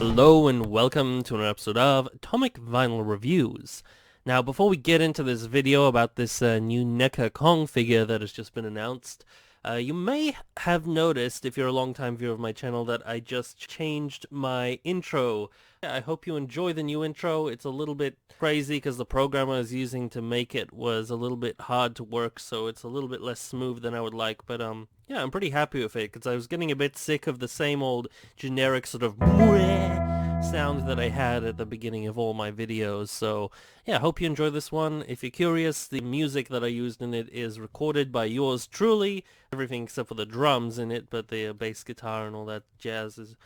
Hello and welcome to another episode of Atomic Vinyl Reviews. Now, before we get into this video about this new NECA Kong figure that has just been announced, you may have noticed, if you're a long-time viewer of my channel, that I just changed my intro. I hope you enjoy the new intro. It's a little bit crazy because the program I was using to make it was a little bit hard to work, so it's a little bit less smooth than I would like, but yeah, I'm pretty happy with it because I was getting a bit sick of the same old generic sort of sound that I had at the beginning of all my videos. So yeah, I hope you enjoy this one. If you're curious, the music that I used in it is recorded by yours truly, everything except for the drums in it, but the bass guitar and all that jazz is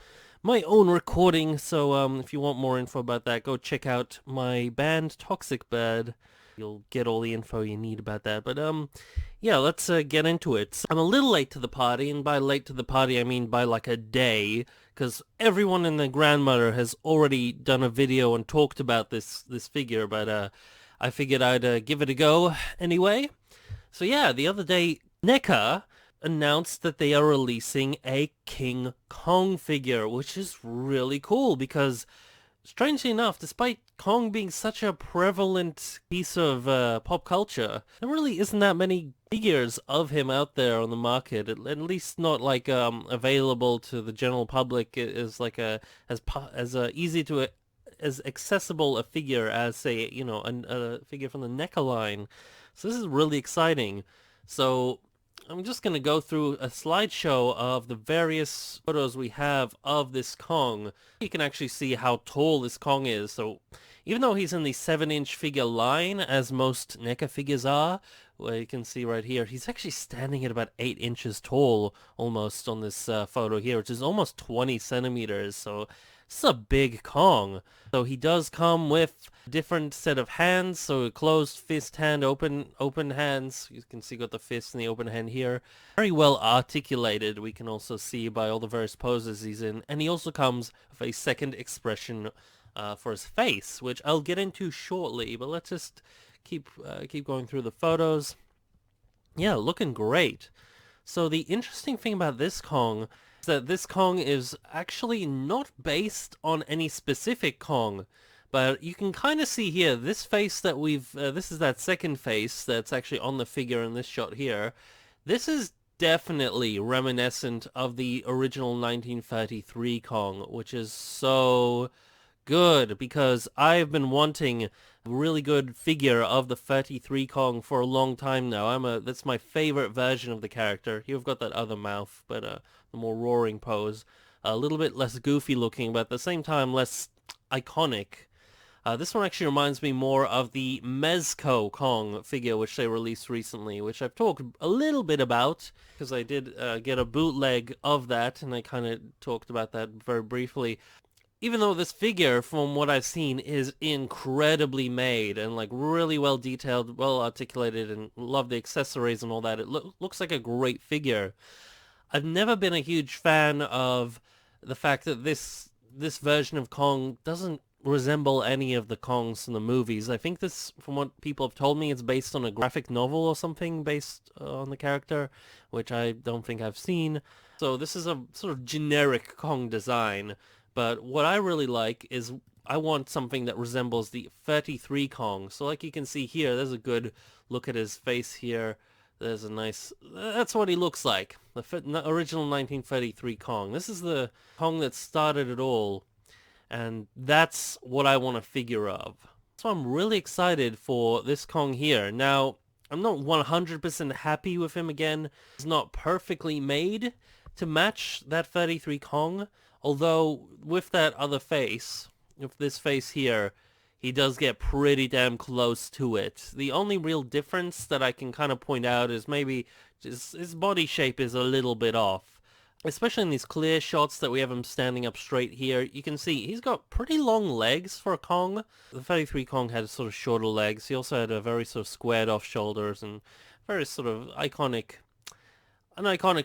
my own recording. So if you want more info about that, go check out my band Toxic Bird. You'll get all the info you need about that. But yeah, let's get into it. I'm a little late to the party, and by late to the party I mean by like a day, because everyone and their grandmother has already done a video and talked about this figure, but I figured I'd give it a go anyway. So yeah, the other day NECA announced that they are releasing a King Kong figure, which is really cool because, strangely enough, despite Kong being such a prevalent piece of pop culture, there really isn't that many figures of him out there on the market. At least not like available to the general public as like as easy to as accessible a figure as, say, a figure from the NECA line. So this is really exciting. So I'm just going to go through a slideshow of the various photos we have of this Kong. You can actually see how tall this Kong is. So even though he's in the 7-inch figure line, as most NECA figures are, well, you can see right here, he's actually standing at about 8 inches tall almost on this photo here, which is almost 20 centimeters. So this is a big Kong. So he does come with a different set of hands, so a closed fist hand, open hands. You can see got the fist and the open hand here. Very well articulated, we can also see by all the various poses he's in. And he also comes with a second expression for his face, which I'll get into shortly, but let's just keep going through the photos. Yeah, looking great. So the interesting thing about this Kong is that this Kong is actually not based on any specific Kong, but you can kind of see here, this face that this is that second face that's actually on the figure in this shot here. This is definitely reminiscent of the original 1933 Kong, which is so good because I've been wanting a really good figure of the 33 Kong for a long time now. That's my favorite version of the character. You've got that other mouth, but the more roaring pose. A little bit less goofy looking, but at the same time less iconic. This one actually reminds me more of the Mezco Kong figure, which they released recently, which I've talked a little bit about, because I did get a bootleg of that, and I kind of talked about that very briefly. Even though this figure, from what I've seen, is incredibly made and like really well detailed, well articulated, and love the accessories and all that, it looks like a great figure. I've never been a huge fan of the fact that this version of Kong doesn't resemble any of the Kongs in the movies. I think this, from what people have told me, it's based on a graphic novel or something based on the character, which I don't think I've seen. So this is a sort of generic Kong design. But what I really like is I want something that resembles the 33 Kong. So like you can see here, there's a good look at his face here. There's a nice... That's what he looks like. The original 1933 Kong. This is the Kong that started it all. And that's what I want a figure of. So I'm really excited for this Kong here. Now, I'm not 100% happy with him again. He's not perfectly made to match that 33 Kong. Although, with that other face, with this face here, he does get pretty damn close to it. The only real difference that I can kind of point out is maybe just his body shape is a little bit off. Especially in these clear shots that we have him standing up straight here, you can see he's got pretty long legs for a Kong. The 33 Kong had sort of shorter legs. He also had a very sort of squared off shoulders and very sort of an iconic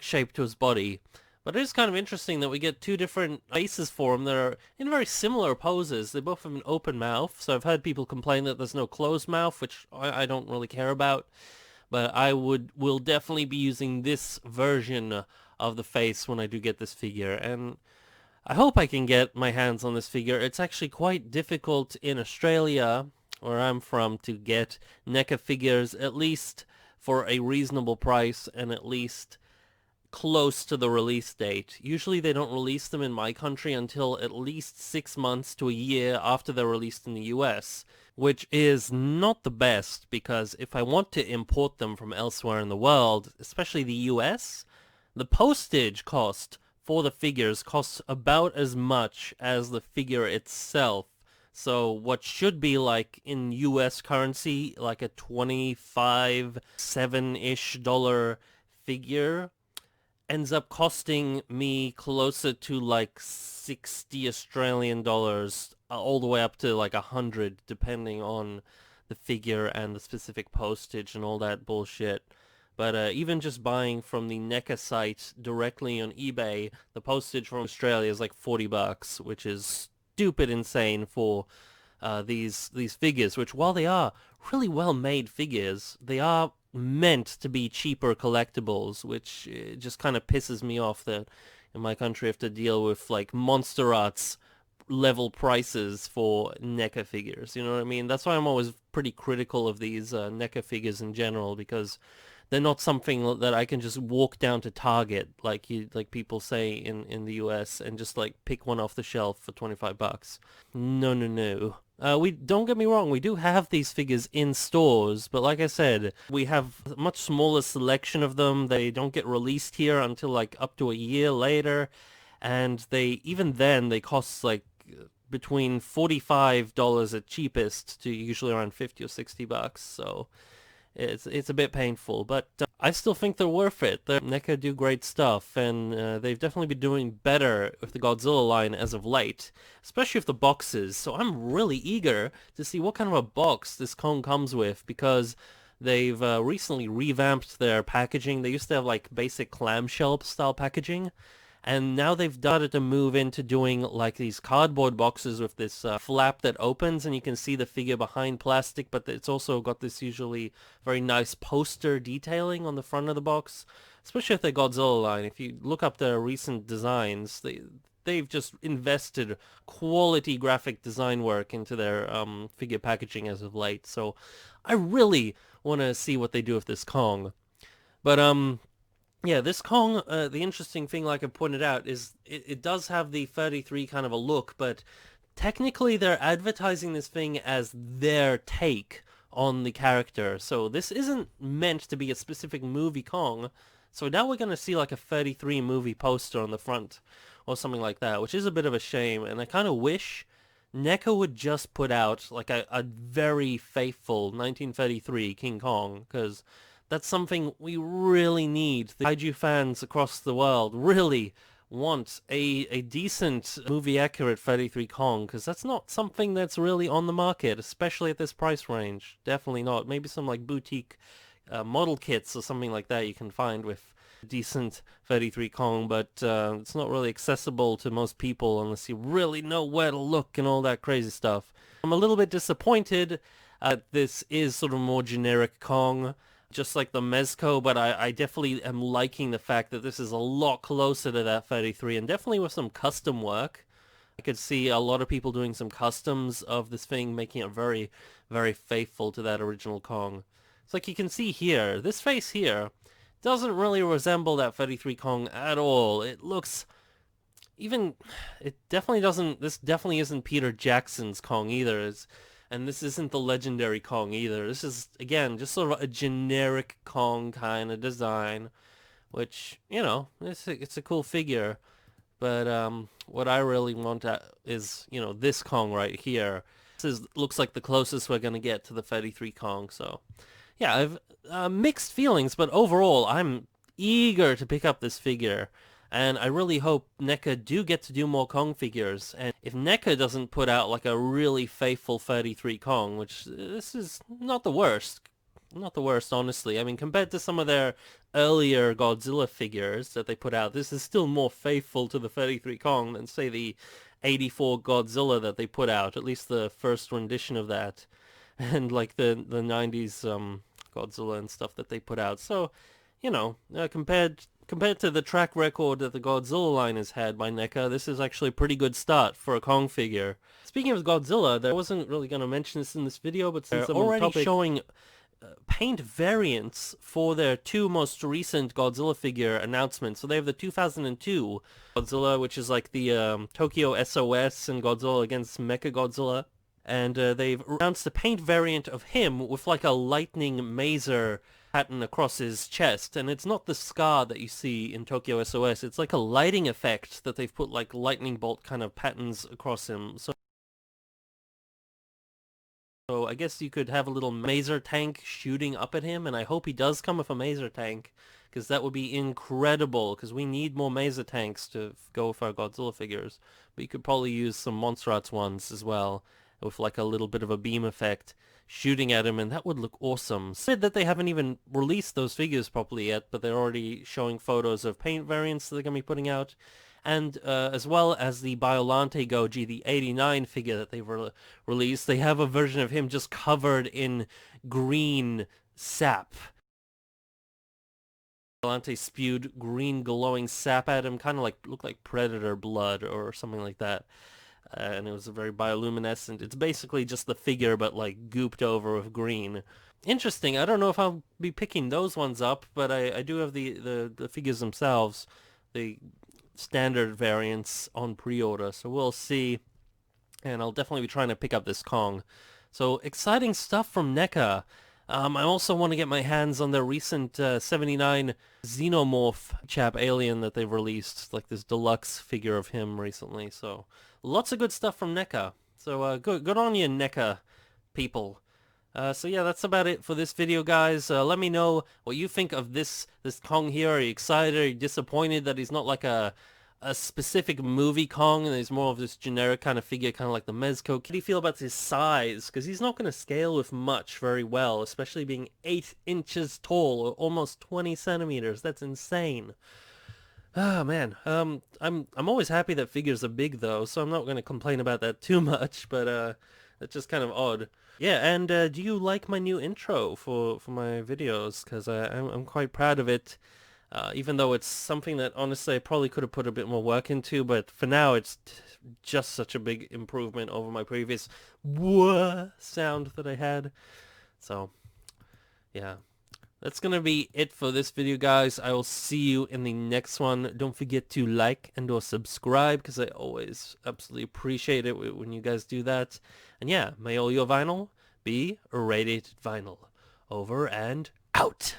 shape to his body. But it is kind of interesting that we get two different faces for him that are in very similar poses. They both have an open mouth, so I've heard people complain that there's no closed mouth, which I don't really care about. But I will definitely be using this version of the face when I do get this figure. And I hope I can get my hands on this figure. It's actually quite difficult in Australia, where I'm from, to get NECA figures, at least for a reasonable price and at least close to the release date. Usually they don't release them in my country until at least 6 months to a year after they're released in the US, which is not the best because if I want to import them from elsewhere in the world, especially the US, the postage cost for the figures costs about as much as the figure itself. So what should be like in US currency, like a 25, 7-ish dollar figure ends up costing me closer to like 60 Australian dollars, all the way up to like 100, depending on the figure and the specific postage and all that bullshit. But even just buying from the NECA site directly on eBay, the postage from Australia is like $40, which is stupid insane for these figures, which while they are really well made figures, they are meant to be cheaper collectibles, which just kind of pisses me off that in my country I have to deal with like Monster Arts level prices for NECA figures. You know what I mean? That's why I'm always pretty critical of these NECA figures in general, because they're not something that I can just walk down to Target like people say in the US and just like pick one off the shelf for $25. No, no, no. We don't get me wrong, we do have these figures in stores, but like I said, we have a much smaller selection of them. They don't get released here until like up to a year later, and they even then they cost like between $45 at cheapest to usually around 50 or $60. So it's a bit painful, but I still think they're worth it. The NECA do great stuff, and they've definitely been doing better with the Godzilla line as of late, especially with the boxes. So I'm really eager to see what kind of a box this Kong comes with, because they've recently revamped their packaging. They used to have like basic clamshell style packaging, and now they've started to move into doing like these cardboard boxes with this flap that opens and you can see the figure behind plastic, but it's also got this usually very nice poster detailing on the front of the box, especially with the Godzilla line. If you look up their recent designs, they've just invested quality graphic design work into their figure packaging as of late. So I really want to see what they do with this Kong. But yeah, this Kong, the interesting thing, like I pointed out, is it does have the 33 kind of a look, but technically they're advertising this thing as their take on the character. So this isn't meant to be a specific movie Kong. So now we're going to see like a 33 movie poster on the front or something like that, which is a bit of a shame. And I kind of wish NECA would just put out like a very faithful 1933 King Kong, because that's something we really need. The kaiju fans across the world really want a decent movie-accurate 33 Kong, because that's not something that's really on the market, especially at this price range. Definitely not. Maybe some like boutique model kits or something like that you can find with decent 33 Kong, but it's not really accessible to most people unless you really know where to look and all that crazy stuff. I'm a little bit disappointed. This is sort of more generic Kong, just like the Mezco, but I definitely am liking the fact that this is a lot closer to that 33, and definitely with some custom work. I could see a lot of people doing some customs of this thing, making it very, very faithful to that original Kong. It's like you can see here, this face here doesn't really resemble that 33 Kong at all. It looks even, it definitely doesn't, this definitely isn't Peter Jackson's Kong either. And this isn't the legendary Kong either. This is, again, just sort of a generic Kong kind of design, which, you know, it's a cool figure. But what I really want is, you know, this Kong right here. Looks like the closest we're going to get to the 33 Kong. So, yeah, I've mixed feelings, but overall, I'm eager to pick up this figure. And I really hope NECA do get to do more Kong figures. And if NECA doesn't put out like a really faithful 33 Kong, which this is not the worst. Not the worst, honestly. I mean, compared to some of their earlier Godzilla figures that they put out, this is still more faithful to the 33 Kong than, say, the 84 Godzilla that they put out, at least the first rendition of that. And like the 90s Godzilla and stuff that they put out. So, you know, compared compared to the track record that the Godzilla line has had by NECA, this is actually a pretty good start for a Kong figure. Speaking of Godzilla, I wasn't really going to mention this in this video, but since I'm already showing paint variants for their two most recent Godzilla figure announcements. So they have the 2002 Godzilla, which is like the Tokyo SOS and Godzilla against Mechagodzilla. And they've announced a paint variant of him with like a lightning maser pattern across his chest. And it's not the scar that you see in Tokyo SOS. It's like a lighting effect that they've put like lightning bolt kind of patterns across him. So I guess you could have a little maser tank shooting up at him, and I hope he does come with a maser tank, because that would be incredible, because we need more maser tanks to go with our Godzilla figures. But you could probably use some Monstrats ones as well, with like a little bit of a beam effect shooting at him, and that would look awesome. Said that they haven't even released those figures properly yet, but they're already showing photos of paint variants that they're going to be putting out. And as well as the Biollante Goji, the 89 figure that they've released, they have a version of him just covered in green sap. Biollante spewed green glowing sap at him, kind of like looked like predator blood or something like that. And it was very bioluminescent. It's basically just the figure, but like gooped over with green. Interesting. I don't know if I'll be picking those ones up, but I do have the figures themselves. The standard variants on pre-order, so we'll see, and I'll definitely be trying to pick up this Kong. So exciting stuff from NECA. I also want to get my hands on their recent 79 Xenomorph chap alien that they've released, like this deluxe figure of him recently. So lots of good stuff from NECA. So good on you, NECA people. So yeah, that's about it for this video, guys. Let me know what you think of this Kong here. Are you excited? Are you disappointed that he's not like a specific movie Kong and he's more of this generic kind of figure, kind of like the Mezco? How do you feel about his size? Because he's not going to scale with much very well, especially being 8 inches tall or almost 20 centimeters. That's insane. Ah, man. I'm always happy that figures are big though, so I'm not going to complain about that too much, but that's just kind of odd. Yeah, and do you like my new intro for my videos? Because I'm quite proud of it, even though it's something that honestly I probably could have put a bit more work into, but for now it's just such a big improvement over my previous wah sound that I had. So, yeah. That's gonna be it for this video, guys. I will see you in the next one. Don't forget to like and or subscribe, because I always absolutely appreciate it when you guys do that. And yeah, may all your vinyl be radiated vinyl. Over and out.